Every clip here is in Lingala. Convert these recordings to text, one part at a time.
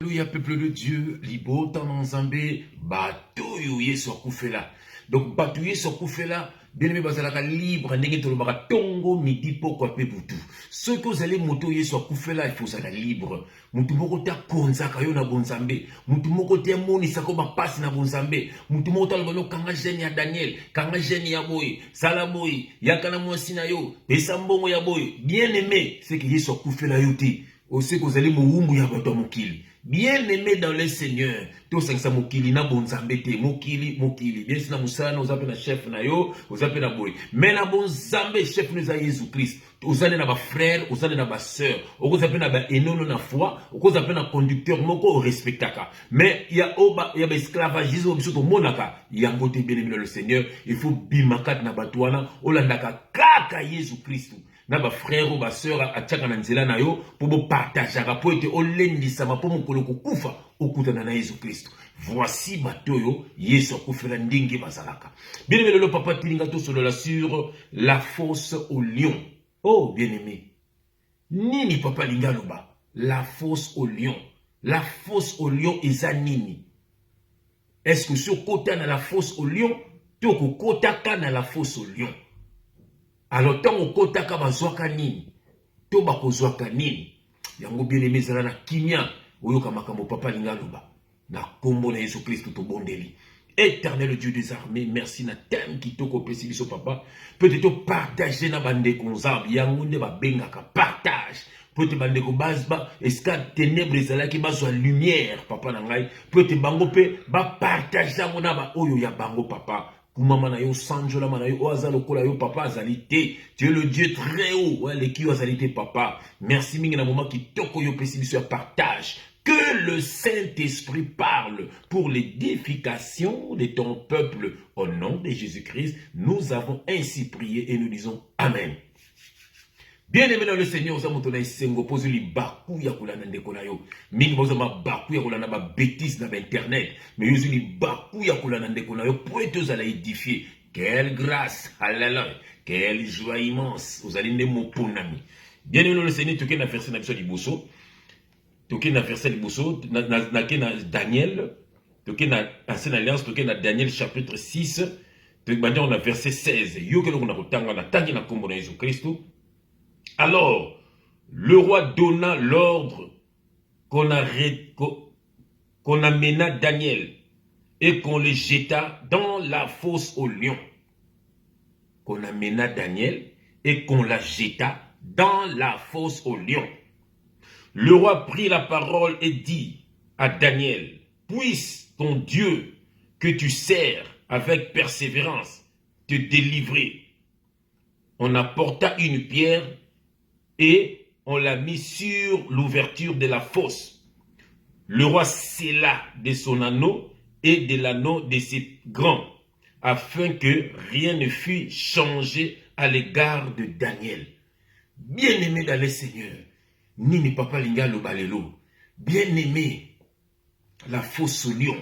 Alléluia, peuple de Dieu, libo dans Zambé, bateau yeso kufela. Donc bateau yeso kufela, bien aimé bazalaka libre, ndenge tolobaka tongo midi poko pe butu. Ce que vous allez moto yeso kufela, il faut ça libre. Mutu moko ta konzaka yo na bonzambe, mutu moko te moni sako ba passe na bonzambe, mutu moko ta lobo kanga jeune ya Daniel, kanga jeune ya boy, sala boy, yakana mwasi na yo, pesa mbongo ya boy. Bien aimé, c'est que yeso kufela yo te. Aussi que vous allez mouumbu ya bato mokili. Bien aimé dans le Seigneur. Tout ça que mokili na bonzambe te. Mokili. Bien si na musana, vous appelez na chef na yo, vous appelez na boy. Mais na bonzambe, chef nous a Jésus-Christ. Vous allez na ba frère, vous allez na ba sœur. Vous appelez na ba enono na foi, vous appelez na conducteur moko respectaka. Mais il y a esclavagisme biso monaka. Il y a côté bien aimé dans le Seigneur. Il faut bimakat na batwana, olandaka kaka Jésus-Christ. Na ba frère ou ba sœur atchaka na nzela na yo pour partager pour être olendisama pour mokolo kufa okutana na Jésus Christ. Voici batoyo yeso kufela ndingi bazalaka. Bien aimé le papa tilinga to sur la fosse au lion. Oh bien aimé. Nini papa linga loba? La fosse au lion. La fosse au lion eza nini? Est-ce que sur kota na la fosse au lion to ko kota ka na la fosse au lion? Alors tant au kotaka bazwaka nini to bakozwaka nini yango bien aimé zala na kimia oyoka makambo papa linga loba na kombo na Yesu Christ to bondeli. Éternel Dieu des armées, merci na thème qui toko pesi biso papa peut-être partager na bande konzab yango nde ba bengaka partage peut-être bande ko bazba eska ténèbres ezalaki bazwa lumière papa na ngai peut-être bango pe ba partager ngona ba oyo ya bango papa. Kumama yo sanjola mana yo azalo kola yo papa azalité. Tu es le Dieu très haut. Ouais, les qui azalité papa. Merci mingi na moment qui toko yo pesi biso partage. Que le Saint-Esprit parle pour l'édification de ton peuple. Au nom de Jésus-Christ, nous avons ainsi prié et nous disons Amen. Bien aimé dans le Seigneur, vous avez sengo posé li baku ya kulana ndeko na yo. Mingi vous avez baku ya kulana ba bêtise na internet. Mais vous avez baku ya kulana ndeko na yo pour être vous allez édifier. Quelle grâce, alléluia, quelle joie immense. Vous allez ne mon ponami. Bien aimé dans le Seigneur, tu as verset na biso liboso. Tu as verset liboso na Daniel. Tu as ancienne alliance, tu as Daniel chapitre 6. Maintenant on a verset 16. Yo que l'on a retanga na tangi na kombo na Jésus Christ. Alors, le roi donna l'ordre qu'on amena Daniel et qu'on le jeta dans la fosse aux lions. Qu'on amena Daniel et qu'on la jeta dans la fosse aux lions. Le roi prit la parole et dit à Daniel, puisse ton Dieu que tu sers avec persévérance te délivrer. On apporta une pierre et on l'a mis sur l'ouverture de la fosse. Le roi scella de son anneau et de l'anneau de ses grands, afin que rien ne fût changé à l'égard de Daniel. Bien-aimé dans le Seigneur, Nini Papa Linga Lobalelo, bien-aimé, la fosse au lion,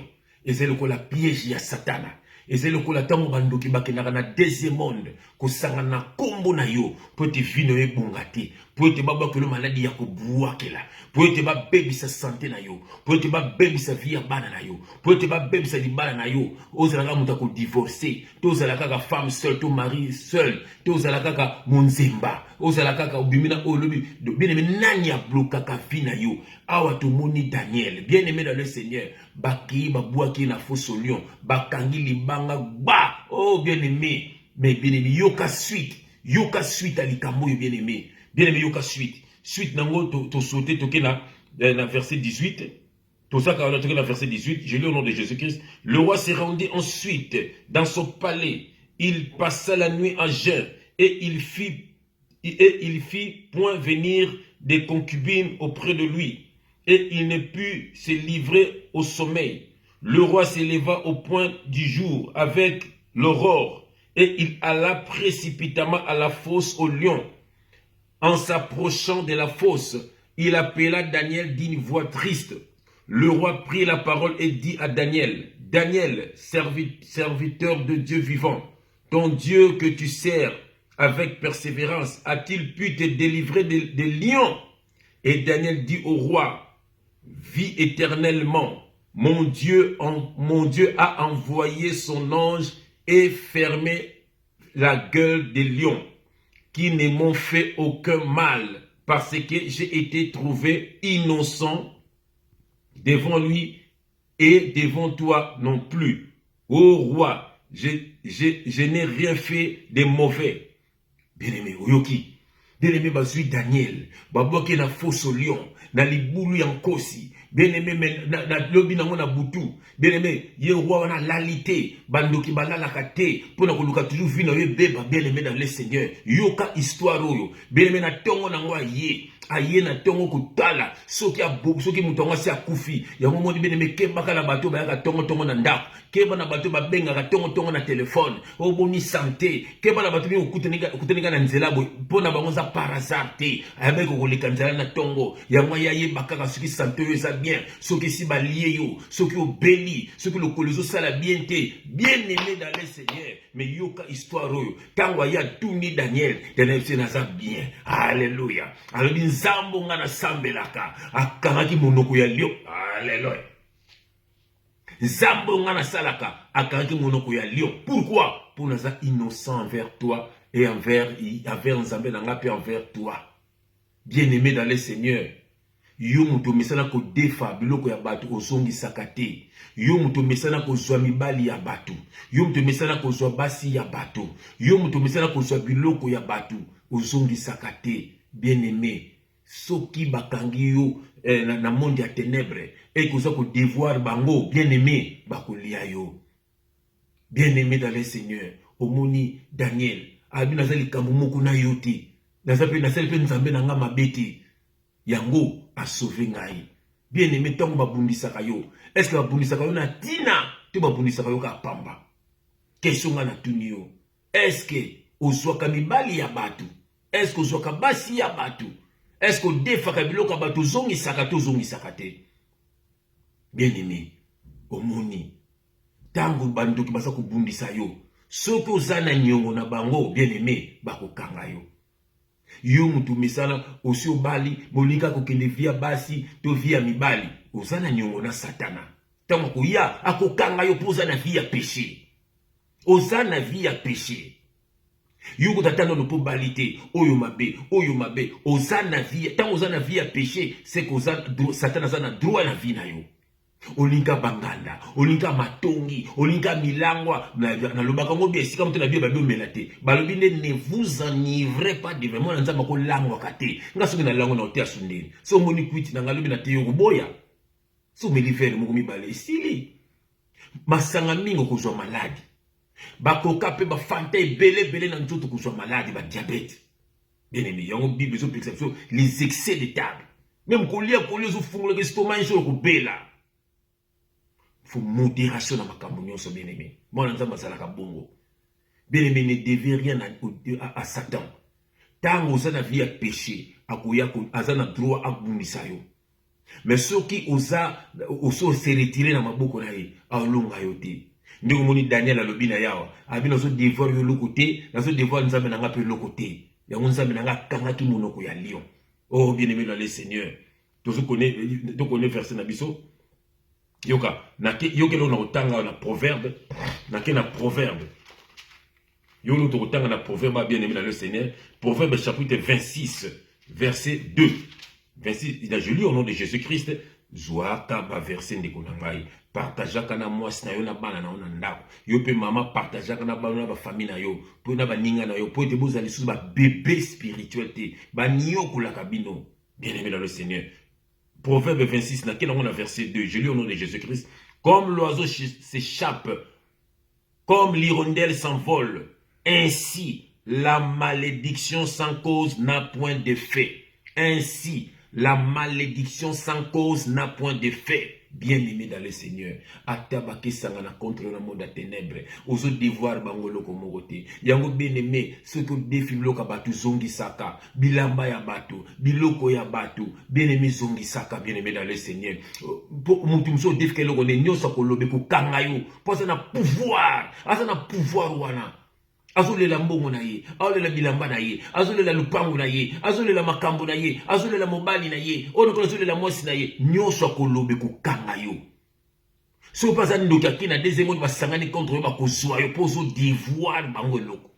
et c'est le la piège ya Satana. Et c'est le coup la tango bandoki bakena na deuxième monde ko sanga na kombo na yo pour te vino e bongati pour te baba que le maladie ya ko buakela pour te ba baby sa santé na yo pour te ba baby sa vie bana na yo pour te ba baby sa libala na yo ozala muta ko divorcer to ozala kaka femme seule to mari seul to ozala kaka monzemba ozala kaka obimina olobi bien aimé nani ya blokaka vie na yo awa to moni Daniel bien aimé dans le Seigneur baki ba buaki na fosse au lion bakangi libanga ba oh bien aimé mais bien aimé yoka suite à likambo bien aimé yoka suite nango to sauter to kena na verset 18 tout ça quand on a toqué dans verset 18 je lis au nom de Jésus-Christ. Le roi s'est rendu ensuite dans son palais, il passa la nuit en jeûne et il fit point venir des concubines auprès de lui et il ne put se livrer au sommeil. Le roi s'éleva au point du jour avec l'aurore et il alla précipitamment à la fosse aux lions. En s'approchant de la fosse, il appela Daniel d'une voix triste. Le roi prit la parole et dit à Daniel, Daniel, serviteur de Dieu vivant, ton Dieu que tu sers avec persévérance, a-t-il pu te délivrer des lions? Et Daniel dit au roi, vis éternellement. Mon Dieu a envoyé son ange et fermé la gueule des lions, qui ne m'ont fait aucun mal, parce que j'ai été trouvé innocent devant lui et devant toi non plus. Ô roi, je n'ai rien fait de mauvais. Bien-aimé, oyoki. Bien-aimé, bazui Daniel, baboki na fosso lion, na libulu yankosi. Bien-aimé, na lobi nango na butu. Bien-aimé, ye roi na lalité, bandoki balala kate, pona koluka toujours vino ye beba, bien-aimé dans le Seigneur. Yoka histoire oyo. Bien-aimé na tongo nango aye. Aye na tongo kutala soki abubu soki mutongo si akufi yango moni bien-aimé kebaka na bato bayaka tongo na ndako keba na bato babengaka tongo na telefone oboni santé keba na bato bi okuteninga na nzela boy pona bango za par hasard te ayabeki koleka nzela na tongo yango yayebaka kaka soki santé oyo eza bien soki si balie yo soki obeli soki lokolo ezosala bien te bien-aimé dans le Seigneur mais yoka histoire oyo tango aya tuni Daniel se naza bien alléluia alobi nzambo nga na sambelaka akangaki monoko ya lion alléluia nzambo nga na salaka akangaki monoko ya lion pourquoi pour naza innocent envers toi et envers nzambe na nga pe envers toi bien-aimé dans le Seigneur yo muto mesana ko defa biloko ya bato ozongisaka te yo muto mesana ko zwa mibali ya bato yo muto mesana ko zwa basi ya bato yo muto mesana ko zwa biloko ya bato ozongisaka te bien-aimé soki bakangi yo na monde ya ténèbres et koza ko devoir bango bien-aimé bakolia yo bien-aimé dans le Seigneur omoni Daniel abi nazali kambo moko na yo te nazali pe nzambe na nga mabete yango a sauvé ngai bien-aimé tango babundisaka yo est-ce que babundisaka yo na tina te babundisaka yo ka pamba question nga na tuni yo est-ce que ozwaka mibali ya bato est-ce que ozwaka basi ya bato est-ce que odefaka biloko ya bato ozongisaka te bien-aimé omoni tango bandoki baza kobundisa yo soki oza na niongo na bango bien-aimé bakokanga yo yo mutu misala osi obali bolinga kokende via basi to via mibali oza na niongo na satana tango koya akokanga yo mpo oza na vie ya péché oza na vie ya péché yo kotatanga mpo bali te oyo mabe oza na vie tango oza na vie ya péché c'est que satana aza na droit na vie na yo olinga banganda olinga matongi olinga milangwa na lobaka ngo bi esika mto na bi babi omela te balobi ne vous enivrez pas de vraiment nzamba ko langwa kate nga soki na langwa na ote asundeni so moni kwiti na ngalobi na te yo boya so melivere moko mibale esili masanga mingo kozwa maladi bakoka pe bafanta ebele na nzoto kozwa maladi ba diabète bien aimé yango bible zo perception les excès de table même kolia zo fungula estomac zo kobela faut modération na makambo nyonso bien aimé mwana nzamba azalaka bongo bien aimé ne devait rien à Satan tango oza na vie ya péché akoya aza na droit abundisa yo mais soki oza se retirer na maboko na ye alonga yo te ndeko moni Daniel alobi na yawa abi nazo devoir yo loko te nazo devoir nzambe na nga pe loko te yango nzambe na nga kangaki monoko ya lion oh bien aimé dans le Seigneur to connaît verset na biso yoka yoke lo na otanga na proverbe na proverbe yo lo to otanga na proverbe bien aimé dans le Seigneur proverbe chapitre 26 verset 2 26 il a je lis au nom de Jésus-Christ Zoaka ba verset ndeko na ngai partageaka na mwasi na yo na bana na yo na ndako yo pe mama partageaka na bana na ba famille na yo po na ba ninga na yo po ete bozali sous ba bébé spirituel te ba nyokolaka bino bien aimé dans le Seigneur. Proverbe 26, on a verset 2, je lis au nom de Jésus-Christ. Comme l'oiseau s'échappe, comme l'hirondelle s'envole, ainsi la malédiction sans cause n'a point d'effet. Ainsi la malédiction sans cause n'a point d'effet. Bien-aimé dans le Seigneur, atabaki sangana contre le monde à ténèbres, ozo devoir bangolo komogote. Yango bien-aimé, ce que défi loka batu zongi saka, bilamba ya batu, biloko ya batu, bien-aimé zongi saka, bien-aimé dans le Seigneur. Pour mutumso défi ke loko ne nyosa kolobe ko kangayo, pour ça na pouvoir wana. azolela mbongo na ye, azolela bilamba na ye, azolela lupango na ye, azolela makambo na ye, azolela mobali na ye, oyo azolela mwasi na ye, nyonso akolobe kokanga yo. So pas ndoki akina deuxième monde basangani contre yo bakozwa yo pozo devoir bango eloko.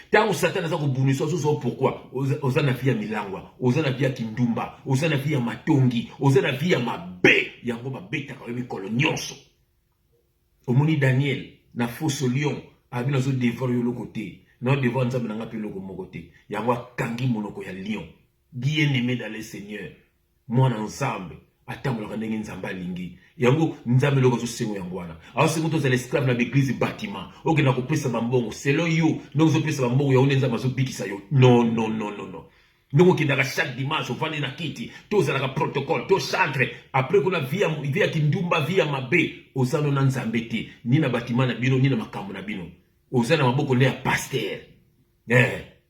Tango Satan aza kobunisa ozo pourquoi oza na via milangwa, oza na via kindumba, oza na via matongi, oza na via mabe, yango babeta ka mikolo nyonso. Omoni Daniel na fosse lion, abi nazo devoir yo loko te. Na devoir nzambe na ngapi loko moko te. Yango kangi monoko ya lion. Bien aimé dans le Seigneur. Moi ensemble atambolaka ndenge nzambe alingi yango nzambe loko zo sengo yango wana awo sengo to za l'esclave na l'église bâtiment oke na kopesa bambongo selo yo ndongo zo pesa bambongo yaone nzambe zo bikisa yo non ndongo kindaka chaque dimanche ofandi na kiti to za la protocole to chantre après kuna via kindumba via mabe osano na nzambe te ni na bâtiment na bino ni na makambo na bino osana maboko ne ya pasteur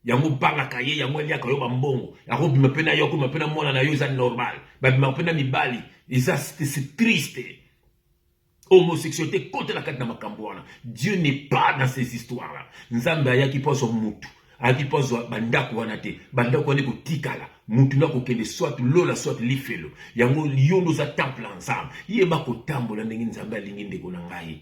yango bangaka ye yango eliaka yo bambongo yango bima pena yo kuma pena mona na yo eza normal babima pena mibali eza c'est triste. Homosexualité contre la carte na makambo wana. Dieu n'est pas dans ces histoires là. Nzambe ayaki poso mutu ayaki poso bandako wana te bandako wana ko tikala mutu na ko kende soit lola soit lifelo yango yondo za temple ensemble yeba ko tambola ndenge nzambe alingi ndeko na ngai.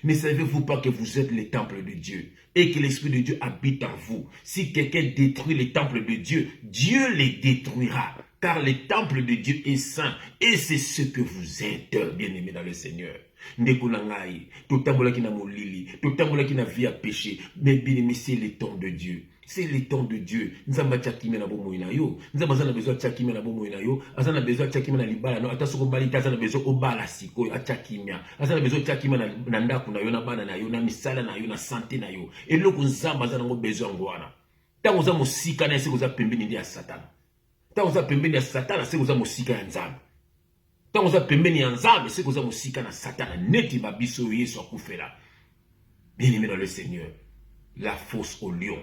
Ne savez-vous pas que vous êtes le temple de Dieu et que l'Esprit de Dieu habite en vous? Si quelqu'un détruit le temple de Dieu, Dieu les détruira. Car le temple de Dieu est saint et c'est ce que vous êtes, bien-aimés dans le Seigneur. Ndeko na ngai, totambola ki na molili, totambola ki na vie à péché, mais bien-aimés, c'est le temps de Dieu. C'est le temps de Dieu. Nzamba tchakime na bomo ina yo. Nzamba zana besoin tchakime na bomo ina yo. Azana besoin tchakime na libala no. Ata soko bali tazana besoin obala siko tchakime. Azana besoin tchakime na ndaku na yo na bana na yo na misala na yo na santé na yo. Eloko nzamba zana ngo besoin ngwana. Tango za mosika na siko za pembeni ndi ya Satan. Tango za pembeni ya Satan siko za mosika ya nzambe. Tango za pembeni ya nzambe siko za mosika na Satan. Neti babiso Yesu akufela. Bien-aimé dans le Seigneur. La fosse au lion.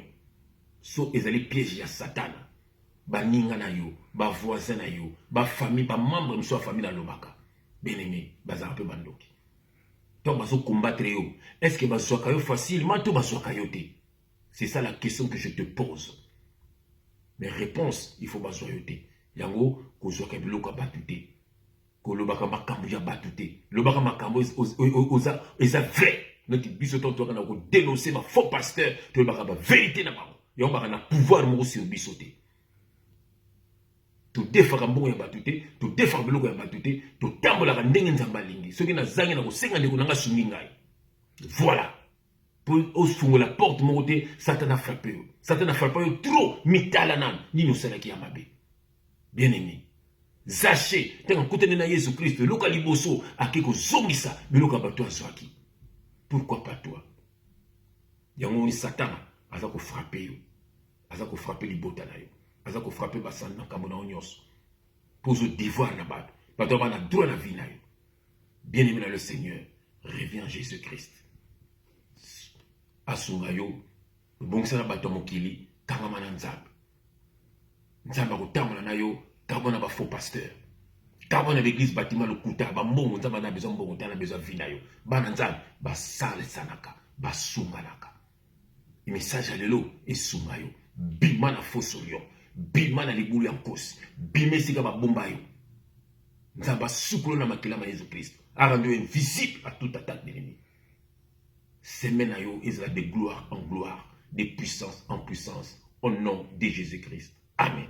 So ezali piège ya Satan. Ba ninga na yo, ba voisin na yo, ba famille, ba membre de sa famille na lobaka. Bien-aimé, bazara pe bandoki. Donc bazo combattre yo. Est-ce que bazoka yo facilement ou bazoka yo te? C'est ça la question que je te pose. Mais réponse, il faut bazoka yo te. Yango kozoka biloko batute. Ko lobaka makambo ya batute. Lobaka makambo oza vrai. Notre biso ton toi na ko dénoncer ma faux pasteur, to lobaka ba vérité na bango. Il y a un pouvoir sur bisoté. Tu défends un bon yabatute, tu défends le logo yabatute, tu tambola la ndenge nzambalingi. Ce qui n'a zangé na ko senga ndeko nanga sumingai. Voilà. Pour osungo la porte mon côté, Satan a frappé. Satan a frappé trop mitalanan ni no sala ki amabe. Bien-aimé. Zaché, tant que na Jésus Christ, le loka liboso akeko zomisa, le loka bato azwaki. Pourquoi pas toi? Yango ni Satan. Aza ko frapper yo. Aza ko frapper libota na yo. Aza ko frapper basana na kamona onyos. Pose devoir na bato. Bato ba na droit na vie na yo. Bien-aimé dans le Seigneur, reviens Jésus-Christ. Asunga yo. Bongisa na bato mokili kangama na nzambe. Nzambe ko tamona na yo kabona ba faux pasteur. Kabona l'église bâtiment le kuta ba mbongo nzambe na besoin mbongo tana besoin vie na yo. Bana nzambe ba sale sanaka, ba sunga naka. Le message à l'élo est soumayo. Bima na fosse lion. Bima na libulu ya nkosi. Bima sika ba bomba yo. Nzamba sukolo na makila ma Jésus Christ. A rendu invisible à toute attaque de l'ennemi. Semaine yo est de gloire en gloire, de puissance en puissance. Au nom de Jésus Christ. Amen.